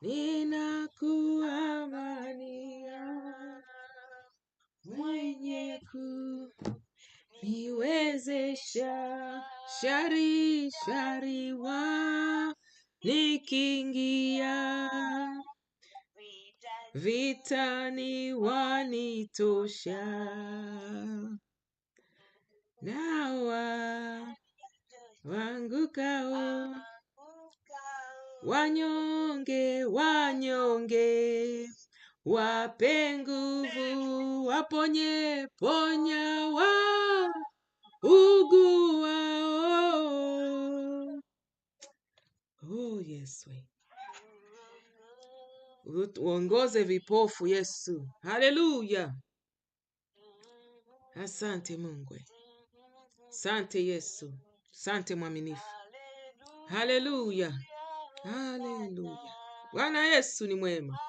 ninakuamania, mwenye kuniwezesha shari nikiingia vitani wanitosha, nawa wangukao wanyonge wape nguvu, waponye ponya uguao. Oh Yesu, uongoze vipofu Yesu. Haleluya. Asante Mungu. Asante Yesu. Asante mwaminifu. Haleluya. Haleluya. Bwana Yesu ni mwema.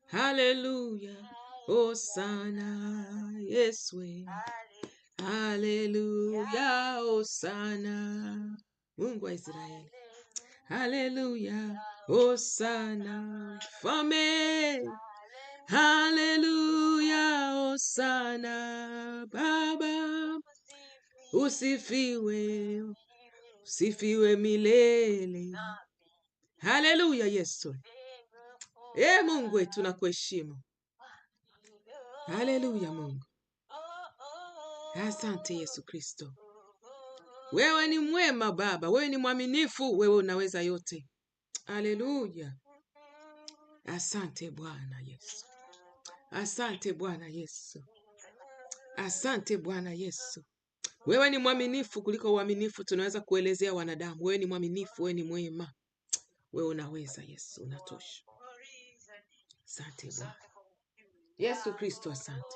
Haleluya. Hosana Yesu. Haleluya. Hosana Mungu wa Israeli. Haleluya. Hosana Mfalme. Haleluya. Hosana Baba. Usifiwe milele. Haleluya Yesu. Mungu wetu tunakuheshimu. Haleluya Mungu. Asante Yesu Kristo. Wewe ni mwema Baba, wewe ni mwaminifu, wewe unaweza yote. Haleluya. Asante Bwana Yesu. Asante Bwana Yesu. Asante Bwana Yesu. Wewe ni mwaminifu kuliko uaminifu tunaweza kuelezea wanadamu. Wewe ni mwaminifu, wewe ni mwema. Wewe unaweza Yesu, unatosha. Asante Bwana Yesu Kristo, asante.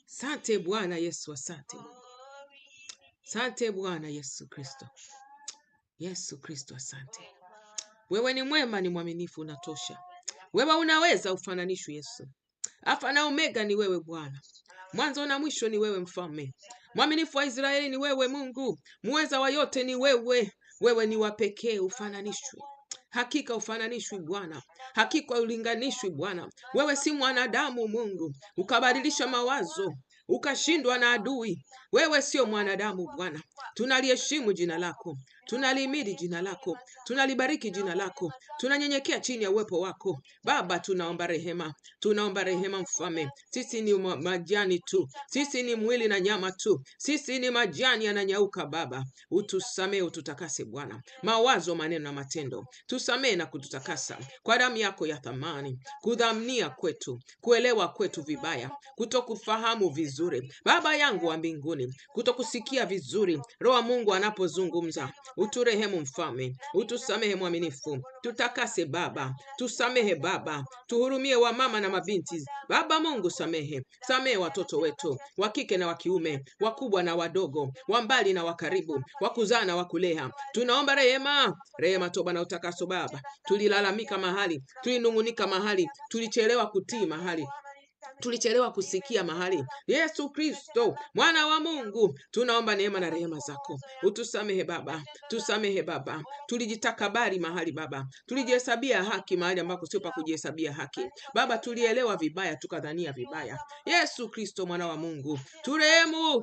Asante Bwana Yesu, asante. Asante Bwana Yesu Kristo. Yesu Kristo, asante. Wewe ni mwema, ni mwaminifu, unatosha. Wewe unaweza, ufananishwe Yesu. Alfa na Omega ni wewe Bwana. Mwanzo na mwisho ni wewe Mfalme. Mwaminifu wa Israeli ni wewe Mungu. Muweza wa yote ni wewe. Wewe ni wa pekee, ufananishwe. Hakika ufananishwi Bwana. Hakika ulinganishwi Bwana. Wewe si mwanadamu Mungu, ukabadilisha mawazo, ukashindwa na adui. Wewe sio mwanadamu Bwana. Tunaliheshimu jina lako, tunalihimidi jina lako, tunalibariki jina lako, tunanyenyekea chini ya uwepo wako Baba. Tunaomba rehema, tunaomba rehema Mfalme. Sisi ni majani tu, sisi ni mwili na nyama tu, sisi ni majani yananyauka Baba. Utusamee, ututakase Bwana, mawazo, maneno na matendo. Tusamee na kututakasa kwa damu yako ya thamani. Kudhamnia kwetu, kuelewa kwetu vibaya, kutokufahamu vizuri Baba yangu wa mbinguni, kutokusikia vizuri Roho Mungu anapozungumza. Uturehemu Mfalme, utusamehe mwaminifu, tutakase Baba, tusamehe Baba, tuhurumie wamama na mabinti Baba Mungu. Samehe watoto wetu wa kike na wa kiume, wakubwa na wadogo, wa mbali na wa karibu, wa kuzaa na wa kulea. Tunaomba rehema, toba na utakaso Baba. Tulilalamika mahali, tulinungunika mahali, tulichelewa kutii mahali, tulichelewa kusikia mahali. Yesu Kristo mwana wa Mungu, tunaomba neema na rehema zako. Utusamehe Baba, tusamehe Baba. Tulijitakabari mahali Baba, tulijihesabia haki mahali ambako sio pa kujihesabia haki Baba. Tulielewa vibaya, tukadhania vibaya. Yesu Kristo mwana wa Mungu,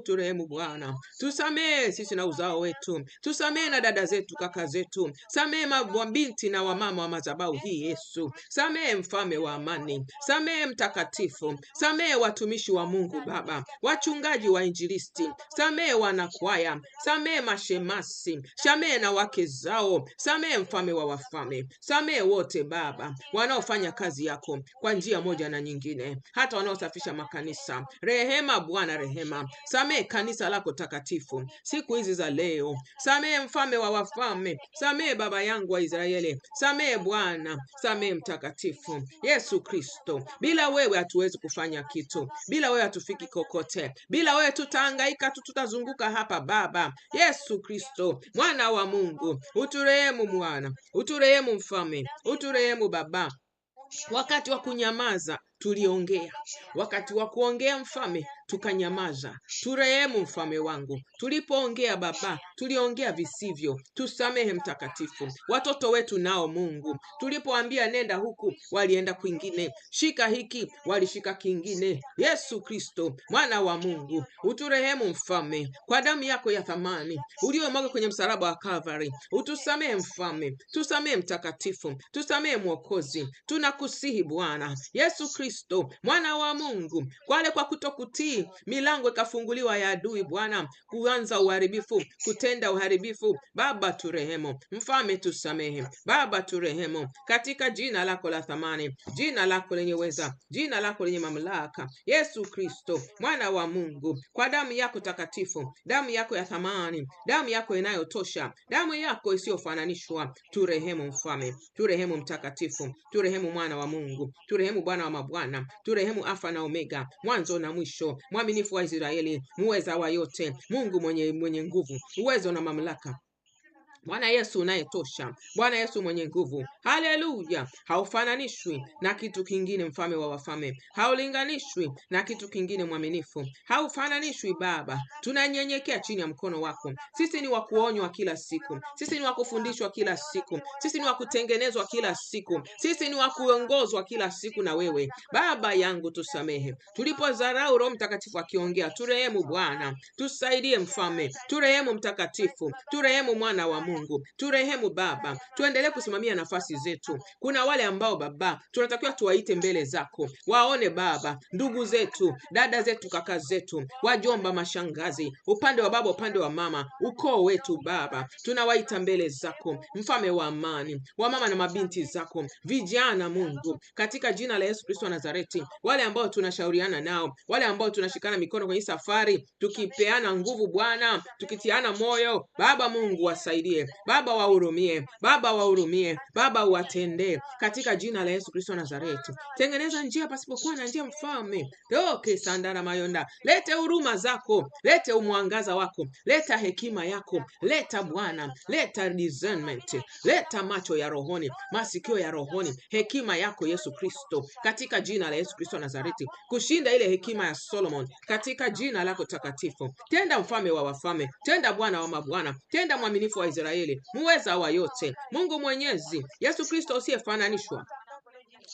turehemu Bwana. Tusamehe sisi na uzao wetu, tusamehe na dada zetu, kaka zetu, samehe mabinti na wamama wa madhabahu hii Yesu. Samehe Mfalme wa amani, samehe Mtakatifu, samehe watumishi wa Mungu Baba, wachungaji wa injilisti, samehe wanakwaya, samehe mashemasi, samehe na wake zao, samehe Mfalme wa wafalme, samehe wote Baba wanaofanya kazi yako kwa njia moja na nyingine, hata wanaosafisha makanisa. Rehema Bwana, rehema. Samehe kanisa lako takatifu siku hizi za leo. Samehe Mfalme wa wafalme, samehe Baba yangu wa Israeli, samehe Bwana, samehe Mtakatifu. Yesu Kristo, bila wewe hatuwezi kufanya kitu, bila wewe hatufiki kokote, bila wewe tutahangaika tu, tutazunguka hapa Baba. Yesu Kristo mwana wa Mungu, uturehemu Bwana, uturehemu Mfalme, uturehemu Baba. Wakati wa kunyamaza tuliongea. Wakati wa kuongea mfalme, tukanyamaza. Turehemu mfalme wangu. Tulipoongea Baba, tuliongea visivyo. Tusamehe mtakatifu. Watoto wetu nao Mungu, tulipoambia nenda huku, walienda kwingine. Shika hiki, walishika kingine. Yesu Kristo, mwana wa Mungu, uturehemu mfalme, kwa damu yako ya thamani uliyomwaga kwenye msalaba wa Calvary. Utusamehe mfalme, tusamehe mtakatifu, tusamehe Mwokozi. Tunakusihi Bwana Yesu Kristo, mwana wa Mungu, kwa kutokutii, milango ikafunguliwa ya adui Bwana, kuanza uharibifu, kutenda uharibifu. Baba turehemu, mfalme tusamehe. Baba turehemu, katika jina lako la thamani, jina lako lenye uweza, jina lako lenye mamlaka, Yesu Kristo, mwana wa Mungu, kwa damu yako takatifu, damu yako ya thamani, damu yako inayotosha, damu yako isiyofananishwa. Turehemu mfalme, turehemu mtakatifu, turehemu mwana wa Mungu, turehemu Bwana wa mabwana, turehemu Alfa na Omega, mwanzo na mwisho, mwaminifu wa Israeli, muweza wa yote, Mungu mwenye nguvu, uwezo na mamlaka. Bwana Yesu unayetosha, Bwana Yesu mwenye nguvu. Haleluya! Haufananishwi na kitu kingine, mfalme wa wafalme. Haulinganishwi na kitu kingine, mwaminifu. Haufananishwi Baba. Tunanyenyekea chini ya mkono wako. Sisi ni wa kuonywa kila siku. Sisi ni wa kufundishwa kila siku. Sisi ni wa kutengenezwa kila siku. Sisi ni wa kuongozwa kila siku na wewe. Baba yangu tusamehe. Tulipodharau Roho Mtakatifu akiongea, turehemu Bwana. Tusaidie mfalme. Turehemu mtakatifu. Turehemu mwana wa Mungu, turehemu Baba. Tuendelee kusimamia nafasi zetu. Kuna wale ambao Baba tunatakiwa tuwaite mbele zako, waone Baba, ndugu zetu, dada zetu, kaka zetu, wajomba, mashangazi, upande wa baba, upande wa mama, ukoo wetu Baba, tunawaita mbele zako, mfalme wa amani, wa mama na mabinti zako, vijana Mungu, katika jina la Yesu Kristo wa Nazareti. Wale ambao tunashauriana nao, wale ambao tunashikana mikono kwenye safari, tukipeana nguvu Bwana, tukitiana moyo Baba Mungu, wasaidie Baba, wahurumie Baba, wahurumie Baba, uwatendee katika jina la Yesu Kristo wa Nazareti. Tengeneza njia pasipokuwa na njia mfalme. Toke sandara mayonda. Lete huruma zako, lete umwangaza wako, leta hekima yako, leta Bwana, leta discernment, leta macho ya rohoni, masikio ya rohoni, hekima yako Yesu Kristo, katika jina la Yesu Kristo wa Nazareti, kushinda ile hekima ya Solomon, katika jina lako takatifu. Tenda mfalme wa wafalme, tenda Bwana wa mabwana, tenda mwaminifu wa Israeli, muweza wa yote, Mungu mwenyezi, Yesu Kristo usiyefananishwa.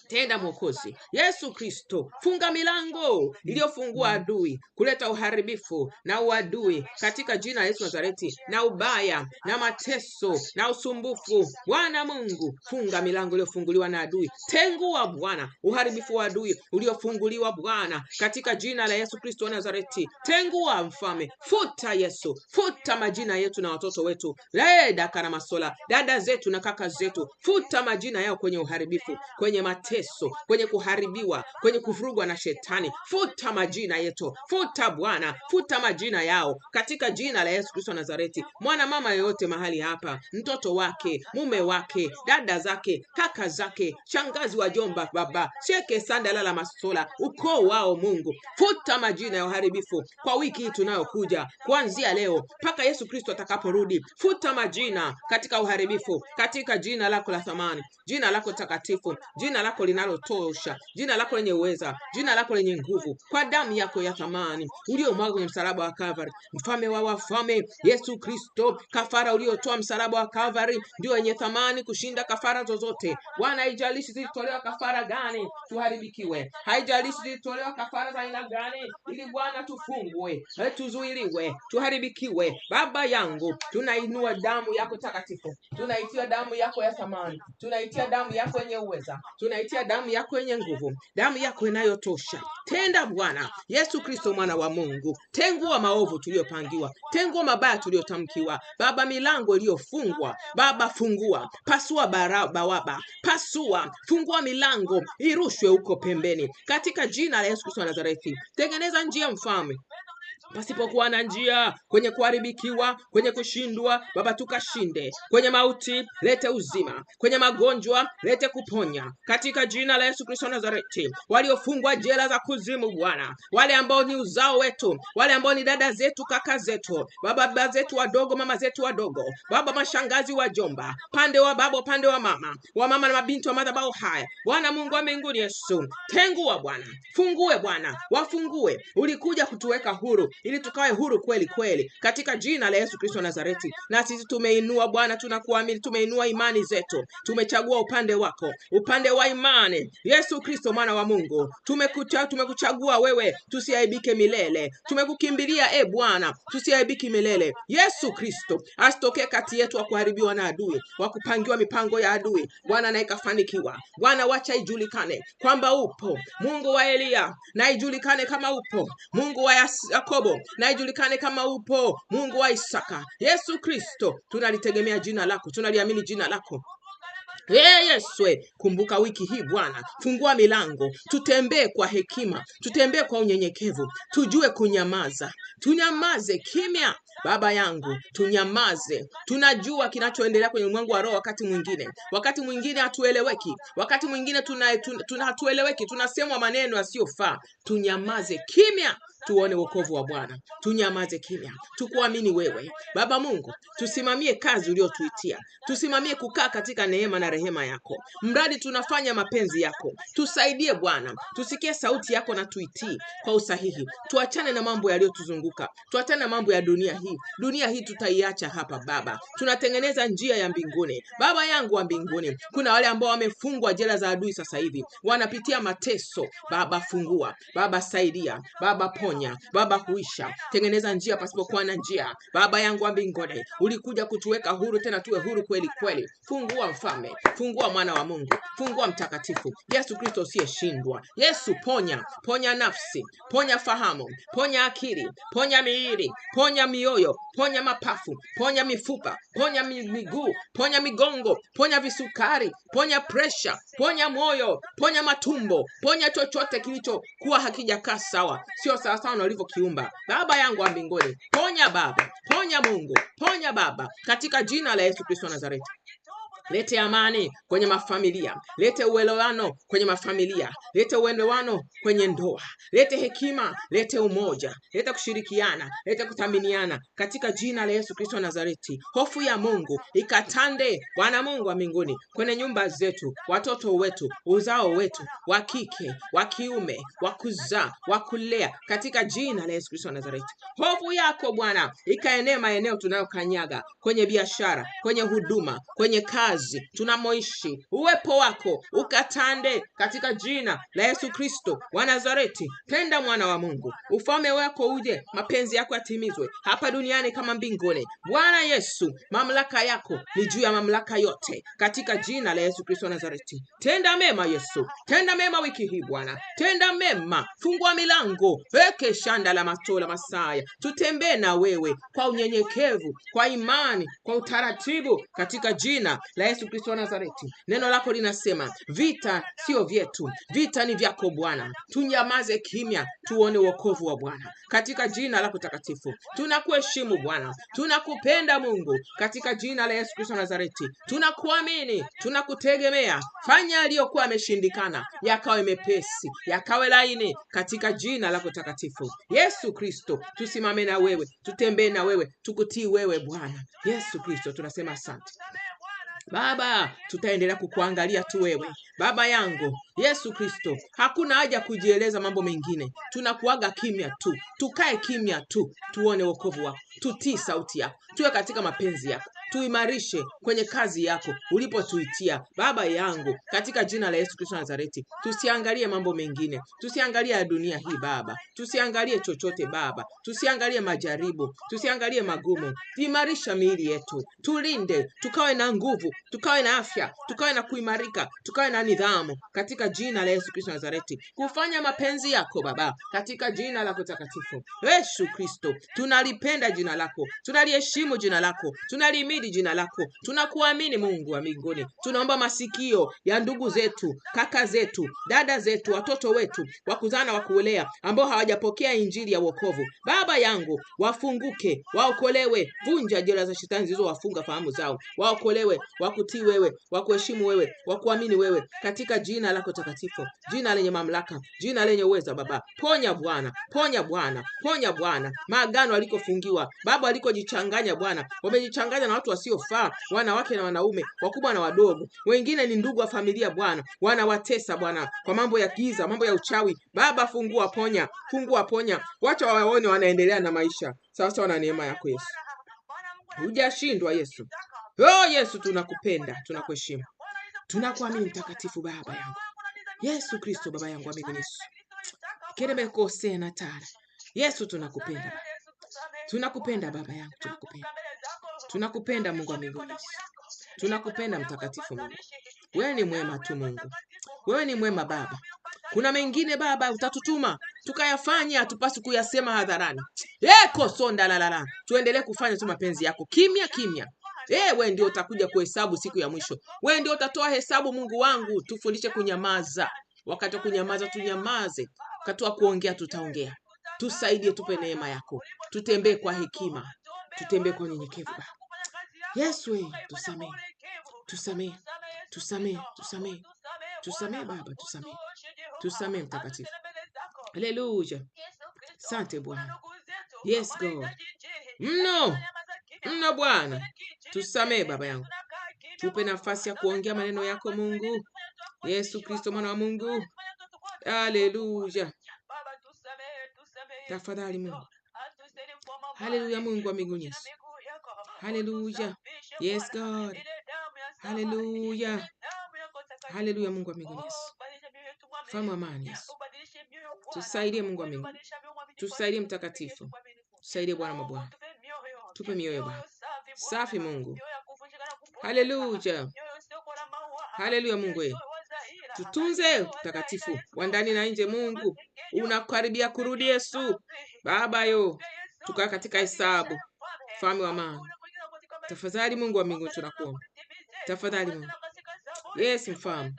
Tenda Mwokozi Yesu Kristo, funga milango iliyofungua adui kuleta uharibifu na uadui katika jina la Yesu Nazareti, na ubaya na mateso na usumbufu. Bwana Mungu, funga milango iliyofunguliwa na adui. Tengua Bwana uharibifu wa adui uliofunguliwa Bwana katika jina la Yesu Kristo wa Nazareti. Tengua mfalme, futa Yesu, futa majina yetu na watoto wetu, leda kana masola, dada zetu na kaka zetu, futa majina yao kwenye uharibifu, kwenye mateso, kwenye kuharibiwa, kwenye kuvurugwa na shetani. Futa majina yetu, futa Bwana, futa majina yao katika jina la Yesu Kristo wa Nazareti. Mwana mama yoyote mahali hapa, mtoto wake, mume wake, dada zake, kaka zake, shangazi, wajomba, baba, sheke sanda lala masola, ukoo wao Mungu, futa majina ya uharibifu kwa wiki hii tunayokuja, kuanzia leo mpaka Yesu Kristo atakaporudi. Futa majina katika uharibifu katika jina lako la thamani, jina lako takatifu, jina lako linalotosha, jina lako lenye uweza, jina lako lenye nguvu, kwa damu yako ya thamani uliyomwaga kwenye msalaba wa Calvary. Mfalme wa wafalme Yesu Kristo, kafara uliotoa msalaba wa Calvary ndio yenye thamani kushinda kafara zozote. Bwana, haijalishi zilitolewa kafara gani tuharibikiwe, haijalishi zilitolewa kafara za aina gani, ili Bwana tufungwe, tuzuiliwe, tuharibikiwe. Baba yangu, tunainua damu yako takatifu, tunaitia damu yako ya thamani, tunaitia damu yako yenye uweza, tunaitia damu yako yenye nguvu, damu yako inayotosha. Tenda Bwana Yesu Kristo, mwana wa Mungu. Tengua maovu tuliyopangiwa, tengua mabaya tuliyotamkiwa Baba, milango iliyofungwa Baba, fungua, pasua bawaba, pasua, fungua milango, irushwe huko pembeni katika jina la Yesu Kristo wa Nazareti. Tengeneza njia mfalme, pasipokuwa na njia, kwenye kuharibikiwa, kwenye kushindwa, Baba tukashinde. Kwenye mauti lete uzima, kwenye magonjwa lete kuponya, katika jina la Yesu Kristo Nazareti. Waliofungwa jela za kuzimu Bwana, wale ambao ni uzao wetu, wale ambao ni dada zetu, kaka zetu, baba zetu wadogo, mama zetu wadogo, Baba, mashangazi, wajomba, pande wa baba, pande wa mama na mabinti wa madhabahu haya, Bwana Mungu wa mbinguni, Yesu, tengua Bwana, fungue Bwana, wafungue. Ulikuja kutuweka huru ili tukawe huru kweli kweli, katika jina la Yesu Kristo Nazareti. Na sisi tumeinua Bwana, tunakuamini, tumeinua imani zetu, tumechagua upande wako, upande wa imani. Yesu Kristo mwana wa Mungu, tumekuchagua wewe, tusiaibike milele. Tumekukimbilia Bwana, tusiaibike milele. Yesu Kristo, asitokee kati yetu wa kuharibiwa na adui, wa kupangiwa mipango ya adui Bwana, na ikafanikiwa Bwana. Wacha ijulikane kwamba upo Mungu wa Elia, na ijulikane kama upo Mungu wa Yakobo, na ijulikane kama upo Mungu wa Isaka. Yesu Kristo, tunalitegemea jina lako, tunaliamini jina lako. Yesu, kumbuka wiki hii Bwana, fungua milango, tutembee kwa hekima, tutembee kwa unyenyekevu, tujue kunyamaza, tunyamaze kimya Baba yangu, tunyamaze. Tunajua kinachoendelea kwenye ulimwengu wa roho. Wakati mwingine hatueleweki, wakati mwingine hatueleweki, tunasemwa maneno yasiyofaa. Tunyamaze kimya, tuone wokovu wa Bwana. Tunyamaze kimya, tukuamini wewe Baba Mungu. Tusimamie kazi uliotuitia, tusimamie kukaa katika neema na rehema yako, mradi tunafanya mapenzi yako. Tusaidie Bwana, tusikie sauti yako na tuitii kwa usahihi. Tuachane na mambo yaliyotuzunguka, tuachane na mambo ya dunia hii. Dunia hii tutaiacha hapa Baba, tunatengeneza njia ya mbinguni. Baba yangu wa mbinguni, kuna wale ambao wamefungwa jela za adui sasa hivi, wanapitia mateso. Baba fungua, Baba saidia, Baba ponya, Baba huisha, tengeneza njia pasipokuwa na njia. Baba yangu wa mbinguni, ulikuja kutuweka huru, tena tuwe huru kweli kweli. Fungua Mfalme, fungua Mwana wa Mungu, fungua Mtakatifu. Yesu Kristo usiyeshindwa. Yesu, ponya nafsi, ponya fahamu, ponya akili, ponya miili, ponya mioyo, ponya mapafu, ponya mifupa, ponya miguu, ponya migongo, ponya visukari, ponya presha, ponya moyo, ponya matumbo, ponya chochote kilichokuwa hakijakaa sawa, sio sawa sawa na ulivyokiumba. Baba yangu wa mbinguni, ponya Baba, ponya Mungu, ponya Baba, katika jina la Yesu Kristo Nazareti. Lete amani kwenye mafamilia, lete uelewano kwenye mafamilia, lete uelewano kwenye ndoa, lete hekima, lete umoja, lete kushirikiana, lete kuthaminiana, katika jina la Yesu Kristo Nazareti. Hofu ya Mungu ikatande Bwana Mungu wa mbinguni kwenye nyumba zetu, watoto wetu, uzao wetu, wa kike, wa kiume, wa kuzaa, wa kulea, katika jina la Yesu Kristo Nazareti. Hofu yako Bwana ikaenee maeneo tunayokanyaga, kwenye biashara, kwenye huduma, kwenye kazi tunamoishi. Uwepo wako ukatande katika jina la Yesu Kristo wa Nazareti. Tenda Mwana wa Mungu, ufalme wako uje, mapenzi yako yatimizwe hapa duniani kama mbinguni. Bwana Yesu, mamlaka yako ni juu ya mamlaka yote, katika jina la Yesu Kristo wa Nazareti. Tenda mema Yesu, tenda mema wiki hii Bwana, tenda mema. Fungua milango, weke shanda la matola Masaya. Tutembee na wewe kwa unyenyekevu, kwa imani, kwa utaratibu, katika jina la Yesu Kristo wa Nazareti. Neno lako linasema vita sio vyetu, vita ni vyako Bwana. Tunyamaze kimya, tuone wokovu wa Bwana, katika jina lako takatifu. Tunakuheshimu Bwana, tunakupenda Mungu, katika jina la Yesu Kristo wa Nazareti. Tunakuamini, tunakutegemea. Fanya yaliyokuwa yameshindikana yakawe mepesi, yakawe laini, katika jina lako takatifu. Yesu Kristo, tusimame na wewe, tutembee na wewe, tukutii wewe Bwana. Yesu Kristo, tunasema asante Baba, tutaendelea kukuangalia tu wewe Baba yangu Yesu Kristo. Hakuna haja kujieleza mambo mengine, tunakuaga kimya tu, tukae kimya tu, tuone wokovu wako, tutii sauti yako, tuwe katika mapenzi yako, tuimarishe kwenye kazi yako ulipotuitia Baba yangu, katika jina la Yesu Kristo Nazareti. Tusiangalie mambo mengine, tusiangalie ya dunia hii Baba, tusiangalie chochote Baba, tusiangalie majaribu, tusiangalie magumu. Imarisha miili yetu, tulinde, tukawe na nguvu, tukawe na afya, tukawe na kuimarika, tukawe na nidhamu, katika katika jina la Yesu Kristo Nazareti, kufanya mapenzi yako Baba, katika jina lako takatifu Yesu Kristo. Tunalipenda jina lako, tunaliheshimu jina lako, tunalihimidi jina lako, tunakuamini Mungu wa mbinguni. Tunaomba masikio ya ndugu zetu, kaka zetu, dada zetu, watoto wetu wa kuzaa na wa kulea ambao hawajapokea injili ya wokovu, Baba yangu, wafunguke, waokolewe. Vunja jela za shetani zilizowafunga fahamu zao, waokolewe, wakutii wewe, wakuheshimu wewe, wakuamini wewe, katika jina lako takatifu, jina lenye mamlaka, jina lenye uweza Baba. Ponya Bwana, ponya Bwana, ponya Bwana maagano alikofungiwa Baba, alikojichanganya Bwana, wamejichanganya na watu wasiofaa, wanawake na wanaume, wakubwa na wadogo, wengine ni ndugu wa familia Bwana, wanawatesa Bwana kwa mambo ya giza, mambo ya uchawi Baba. Fungua, ponya, fungua, ponya, wacha waone wanaendelea na maisha sasa na neema yako Yesu. Hujashindwa Yesu. Oh Yesu, tunakupenda, tunakuheshimu, tunakuamini mtakatifu Baba yangu Yesu Kristo, Baba yangu wa mbinguni Yesu. Kerebekose na tara Yesu, tunakupenda, tunakupenda Baba yangu, tunakupenda, tunakupenda Mungu wa mbinguni Yesu, tunakupenda mtakatifu Mungu. Wewe ni mwema tu Mungu, wewe ni mwema Baba. Kuna mengine Baba utatutuma tukayafanya, tupasi kuyasema hadharani. Sonda la tuendelee kufanya tu mapenzi yako kimya kimya. Wewe ndio utakuja kuhesabu siku ya mwisho, wewe ndio utatoa hesabu Mungu wangu. Tufundishe kunyamaza, wakati wa kunyamaza tunyamaze, wakati wa kuongea tutaongea. Tusaidie, tupe neema yako, tutembee kwa hekima, tutembee kwa unyenyekevu Baba. Yesu, tusamee, tusamee, tusamee, tusamee, tusamee Baba, tusamee, tusamee mtakatifu. Haleluya. Asante Bwana. Yes God. Mno Bwana, tusamee Baba yangu, tupe nafasi ya kuongea maneno yako Mungu. Yesu Kristo mwana wa Mungu. Haleluya. Tafadhali Mungu. Haleluya Mungu wa mbinguni Yesu. Haleluya. Yes God. Haleluya. Haleluya Mungu wa mbinguni Yesu. Fahamu amani Yesu. Tusaidie Mungu wa mbinguni. Tusaidie mtakatifu. Tusaidie Bwana mabwana. Tupe mioyo Baba safi Mungu. Haleluya. Haleluya Mungu wewe. Tutunze mtakatifu wa ndani na nje Mungu. Unakaribia kurudi Yesu. Baba yo, tukaa katika hesabu. Fahamu amani. Tafadhali Mungu wa mbinguni tunakuomba. Tafadhali Mungu. Yes mfahamu.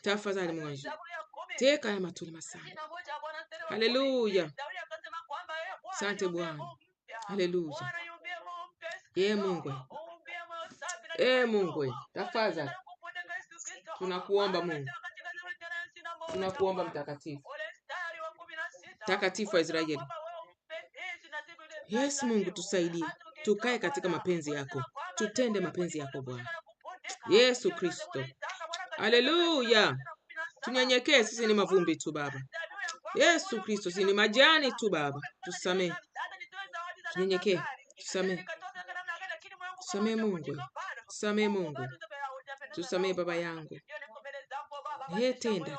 Tafadhali Mungu. Teka ya matuli masana. Haleluya. Asante Bwana. Haleluya. Mungu. Mungu. Tafadhali. Tunakuomba Mungu. Tunakuomba mtakatifu. Mtakatifu wa Israeli. Yes Mungu, tusaidie. Tukae katika mapenzi yako. Tutende mapenzi yako Bwana. Yesu Kristo. Haleluya. Tunyenyekee, sisi ni mavumbi tu Baba. Yesu Kristo, sisi ni majani tu Baba. Tusamee. Tunyenyekee. Tusamee. Tusamee Mungu. Tusamee Mungu. Tusamee Baba yangu. Tenda.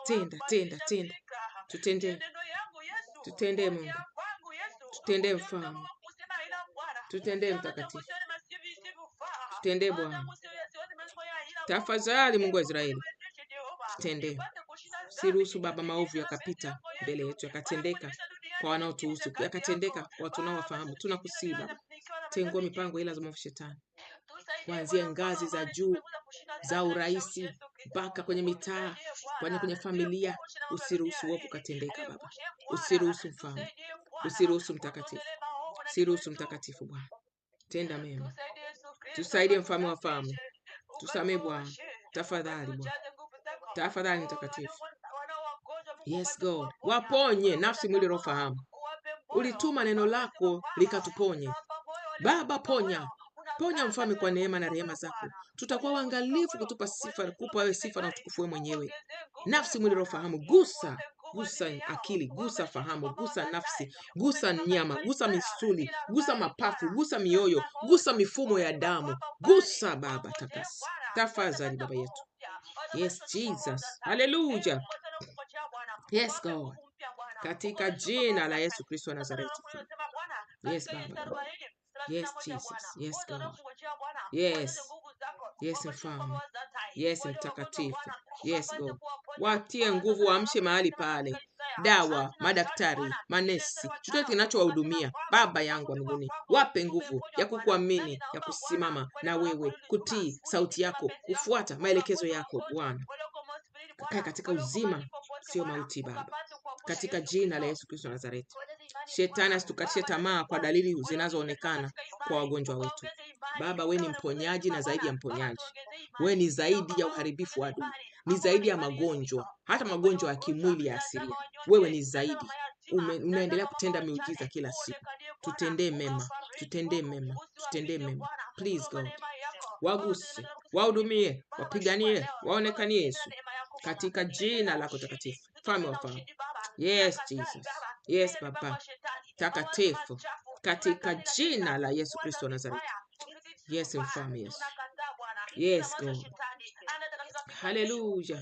Tutende Mungu. Tutende mfalme. Tutende mtakatifu. Tutende Bwana. Tafadhali Mungu wa Israeli. Tutende. Siruhusu Baba maovu yakapita mbele yetu, yakatendeka kwa wanaotuhusu, yakatendeka kwa watu tunaowafahamu. Tunakusihi Baba. Tengua mipango ila za mwovu shetani. Kuanzia ngazi za juu za uraisi mpaka kwenye mitaa, kwenye familia. Usiruhusu uovu katendeka Baba. Usiruhusu mfalme. Usiruhusu mtakatifu. Usiruhusu mtakatifu Bwana. Tenda mema. Tusaidie mfalme wa falme. Tusamee Bwana. Tafadhali Bwana. Tafadhali mtakatifu. Yes God. Waponye nafsi, mwili, roho, fahamu. Ulituma neno lako likatuponye. Baba, ponya. Ponya mfalme kwa neema na rehema zako. Tutakuwa waangalifu kutupa sifa, kukupa wewe sifa na utukufu wewe mwenyewe. Nafsi, mwili, roho, fahamu. Gusa akili, gusa fahamu, gusa nafsi, gusa nyama, gusa misuli, gusa mapafu, gusa mioyo, gusa mifumo ya damu. Gusa Baba, takasa. Tafadhali Baba yetu. Yes Jesus. Hallelujah. Yes God. Katika jina la Yesu Kristo wa Nazareti. Yes Baba. Yes Jesus. Yes God. Yes. Yes mfalme. Yes mtakatifu. Yes God. watie nguvu, waamshe mahali pale, dawa, madaktari, manesi, chochote kinachowahudumia. Baba yangu wa mbinguni, wape nguvu ya kukuamini, ya kusimama na wewe, kutii sauti yako, kufuata maelekezo yako. Bwana, kakae katika uzima, sio mauti Baba, katika jina la Yesu Kristo Nazareti. Shetani asitukatishe tamaa kwa dalili zinazoonekana kwa wagonjwa wetu. Baba, we ni mponyaji na zaidi ya mponyaji. We ni zaidi ya uharibifu wa adui, ni zaidi ya magonjwa, hata magonjwa ya kimwili ya asilia. Wewe ni zaidi. Unaendelea kutenda miujiza kila siku. Tutendee mema, tutendee mema, tutendee mema. Please God, waguse, wahudumie, wapiganie, waonekanie Yesu, katika jina lako takatifu. Mfalme wa falme. Yes Jesus, yes Baba takatifu, katika jina la Yesu Kristo wa Nazareti. Yes mfalme Yesu. Yes God. Haleluya.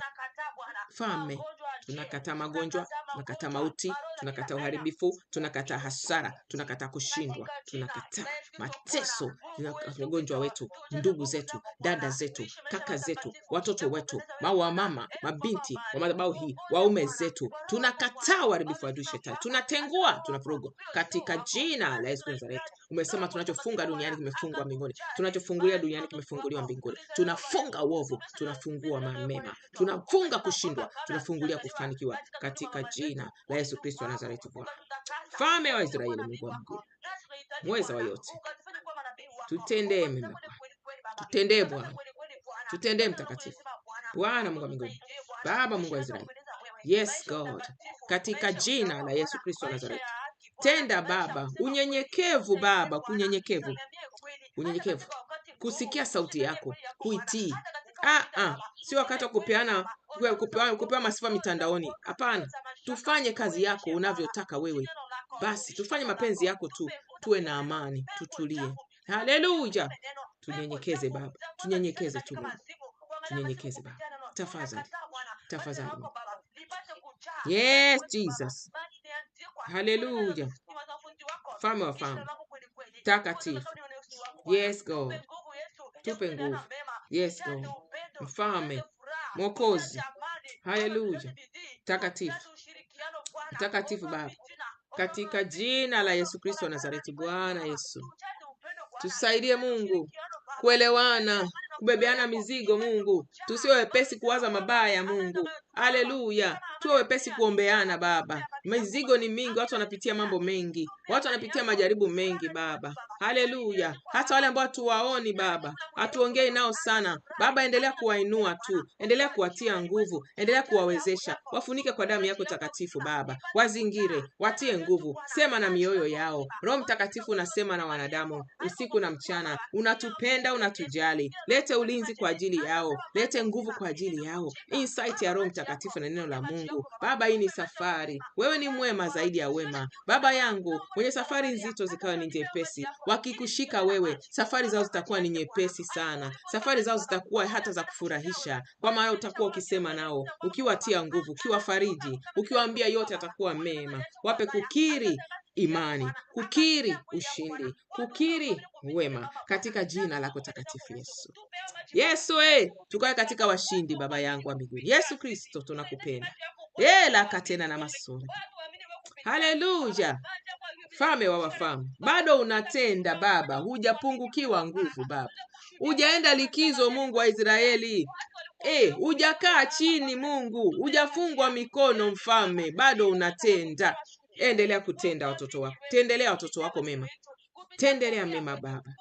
Mfalme, tunakataa magonjwa, tunakataa mauti, tunakataa uharibifu, tunakataa hasara, tunakataa kushindwa, tunakataa mateso ya wagonjwa wetu, ndugu zetu, dada zetu, kaka zetu, watoto wetu, mama, mabinti wa madhabahu hii, waume zetu. Tunakataa uharibifu wa adui shetani, tunatengua, tunavuruga katika jina la Yesu Nazareti. Umesema tunachofunga duniani kimefungwa mbinguni, tunachofungulia duniani kimefunguliwa mbinguni. Tunafunga uovu, tunafungua mema, tunafunga kushindwa, tunafungulia kufanikiwa katika jina la Yesu Kristo wa Nazareti. Bwana mfalme wa Israeli, Mungu wa mbinguni, mweza wa yote, tutendee mema, tutendee Bwana, tutendee mtakatifu. Bwana Mungu wa mbinguni, Baba Mungu wa Israeli. Yes God, katika jina la Yesu Kristo wa Nazareti. Tenda Baba, unyenyekevu Baba, unyenyekevu, kusikia sauti yako, kuitii. Si wakati wa kupewa masifa mitandaoni. Hapana, tufanye kazi yako unavyotaka wewe. Basi tufanye mapenzi yako tu, tuwe na amani, tutulie. Haleluya. Tunyenyekeze Baba, tunyenyekeze tu Baba, tunyenyekeze Baba, tafadhali, tafadhali. Yes Jesus. Haleluya. Mfalme wa falme, takatifu. Yes God, tupe nguvu. Yes God, mfalme, mwokozi. Haleluya. Takatifu, takatifu Baba, katika jina la Yesu Kristo wa Nazareti. Bwana Yesu, tusaidie Mungu kuelewana, kubebeana mizigo Mungu, tusiwe wepesi kuwaza mabaya Mungu. Haleluya. Tuwe wepesi kuombeana Baba. Mizigo ni mingi, watu wanapitia mambo mengi, watu wanapitia majaribu mengi Baba. Haleluya. Hata wale ambao tuwaoni Baba, hatuongei nao sana Baba, endelea kuwainua tu, endelea kuwatia nguvu, endelea kuwawezesha, wafunike kwa damu yako takatifu Baba, wazingire, watie nguvu, sema na mioyo yao. Roho Mtakatifu unasema na wanadamu usiku na mchana, unatupenda, unatujali. Lete ulinzi kwa ajili yao, lete nguvu kwa ajili yao, insight ya Roho Mtakatifu na neno la Mungu Baba. Hii ni safari, wewe ni mwema zaidi ya wema Baba yangu. Mwenye safari nzito zikawa ni nyepesi, wakikushika wewe safari zao zitakuwa ni nyepesi sana, safari zao zitakuwa hata za kufurahisha, kwa maana utakuwa ukisema nao, ukiwatia nguvu, ukiwafariji, ukiwaambia yote atakuwa mema. Wape kukiri imani, kukiri ushindi, kukiri wema, katika jina lako takatifu Yesu. Yesu tukae katika washindi Baba yangu wa mbinguni. Yesu Kristo tunakupenda. La katena na masuri. Haleluya. Mfalme wa wafalme, bado unatenda Baba, hujapungukiwa nguvu Baba, hujaenda likizo Mungu wa Israeli. Hujakaa chini Mungu, hujafungwa mikono Mfalme, bado unatenda. Endelea kutenda watoto wako, tendelea watoto wako mema, tendelea mema Baba.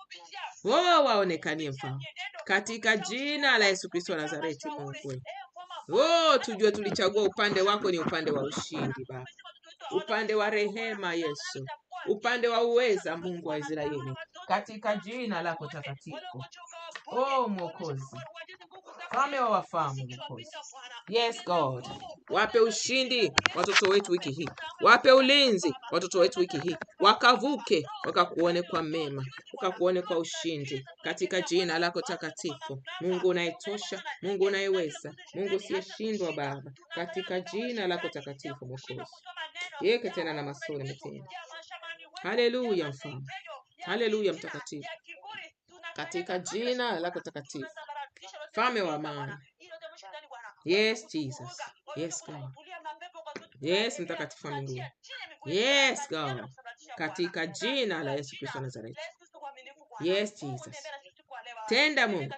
Waonekanie Mfalme, katika jina la Yesu Kristo wa Nazareti. Mungu tujue tulichagua upande wako, ni upande wa ushindi Baba, upande wa rehema Yesu, upande wa uweza Mungu wa Israeli, katika jina lako takatifu. Mwokozi, Mfalme wa wafalme, Mwokozi. Yes God, wape ushindi watoto wetu wiki hii, wape ulinzi watoto wetu wiki hii, wakavuke, wakakuone kwa mema, wakakuone kwa ushindi, katika jina lako takatifu. Mungu unayetosha, Mungu unayeweza, Mungu usiyeshindwa Baba, katika jina lako takatifu Mwokozi. Yeke tena na masoni metena. Haleluya Mfalme, haleluya mtakatifu, katika jina lako takatifu. Mfalme wa amani. Yes Jesus, Yes, God. Yes, mtakatifu wa mbinguni. Yes, God. Katika jina la Yesu Kristo wa Nazareti. Yes, Jesus. Tenda Mungu.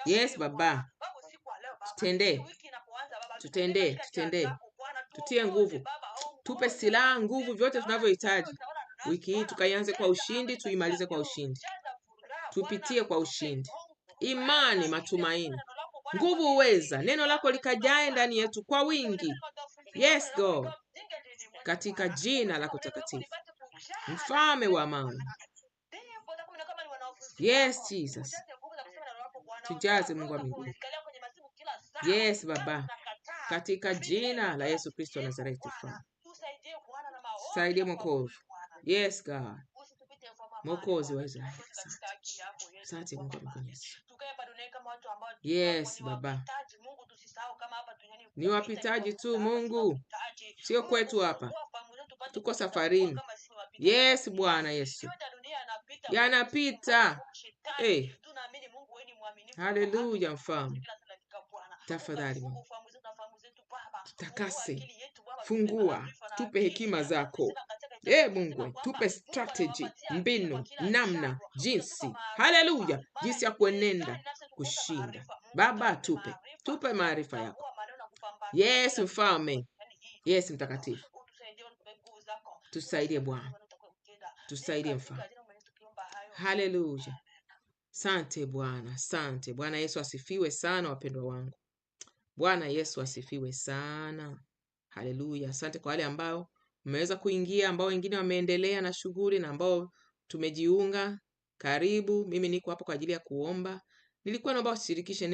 Yes, Baba. Tutendee. Tutie nguvu. Tupe silaha, nguvu, vyote tunavyohitaji. Wiki hii tukaianze kwa ushindi, tuimalize kwa ushindi. Tupitie kwa ushindi. Imani, matumaini, nguvu, uweza. Neno lako likajae ndani yetu kwa wingi. Yes, God. Katika jina lako takatifu. Mfalme wa amani. Yes, Jesus. Tujaze Mungu wa mbinguni. Yes, Baba. Katika jina la Yesu Kristo wa Nazareti. Tusaidie Mwokozi. Yes, God. Mwokozi wa Israeli. Asante Mungu wa mbinguni. Yes, Baba. Ni wapitaji tu Mungu. Sio kwetu hapa. Tuko safarini. Yes, Bwana Yesu. Yanapita. Haleluya, mfalme. Tafadhali Mungu. Tutakase. Fungua. Tupe hekima zako. Mungu, tupe strategy, mbinu, namna, jinsi. Haleluya. Jinsi ya kuenenda kushinda. Baba, tupe maarifa yako. Yes, mfalme. Yes, mtakatifu. Tusaidie Bwana. Tusaidie mfalme. Haleluya. Asante Bwana. Asante. Bwana Yesu asifiwe sana, wapendwa wangu. Bwana Yesu asifiwe sana. Haleluya. Asante kwa wale ambao mmeweza kuingia, ambao wengine wameendelea na shughuli, na ambao tumejiunga. Karibu. Mimi niko hapo kwa ajili ya kuomba. Nilikuwa naomba ushirikishe